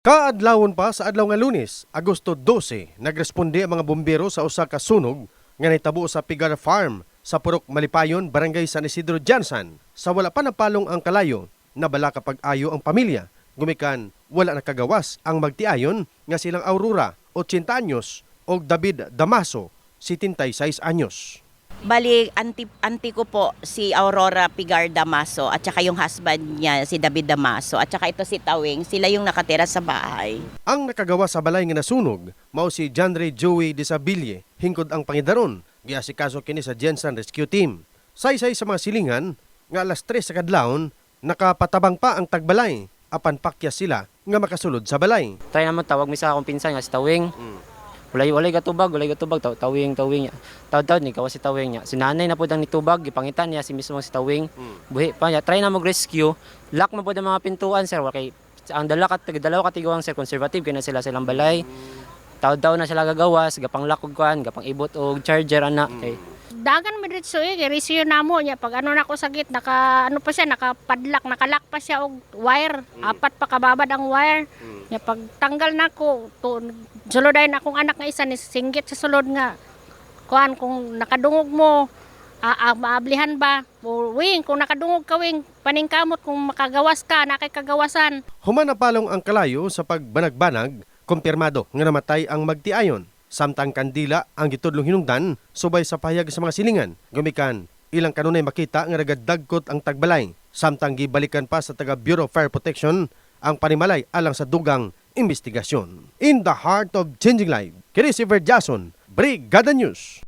Kaadlawon pa sa adlaw nga Lunes, Agosto 12, nagresponde ang mga bombero sa usa ka sunog nga nahitabo sa Pigar Farm sa Purok Malipayon, Barangay San Isidro, Jansan. Sa wala pa napalong ang kalayo, nabala kapag ayo ang pamilya. Gumikan wala nakagawas ang magtiayon nga silang Aurora, 80 anyos, o David Damaso, 76 anyos. Bali, anti ko po si Aurora Pigar Damaso at saka yung husband niya si David Damaso at saka ito si Tawing, sila yung nakatira sa bahay. Ang nakagawa sa balay nga nasunog, mao si John Ray Joey Desabille, hingkod ang pangidaron, giasikaso kini sa Jensen Rescue Team. Saysay sa mga silingan, nga alas 3 sa kadlawon, nakapatabang pa ang tagbalay, apan pakyas sila nga makasulod sa balay. Tayo naman tawag mi sa akong pinsan nga si Tawing. Walay gatubag, tawing niya. Tawd ni kawas si Tawing niya. Si nanay na pud ang nitubag, gipangitan niya si mismo si Tawing. Buhi pa niya, try na mag-rescue. Lock mo pud ang mga pintuan, sir. Okay. Ang dalawa ka tiguang sir, conservative kay na silang balay. Tawd na sila gagawas, gapang lock og kuan, gapang ibot og charger ana kay. Dagan mi dito resiyo namo niya pag ano nako sakit nakalak pa siya og wire, apat pa kababad ang wire. Nya pag tanggal nako suluday na akong anak nga isa ni singgit sa sulod nga kuan kung nakadungog mo maablihan ba wing kung nakadungog ka wing paningkamot kung makagawas ka na kay kagawasan. Human napalong ang kalayo sa pagbanag-banag, kumpirmado nga namatay ang magtiayon. Samtang kandila ang gitudlong hinungdan subay sa pahayag sa mga silingan. Gumikan ilang kanunay makita nga nagadagkot ang tagbalay. Samtang gibalikan pa sa taga Bureau of Fire Protection ang panimalay alang sa dugang investigasyon. In the heart of changing life, kini si Jason, Brigada News.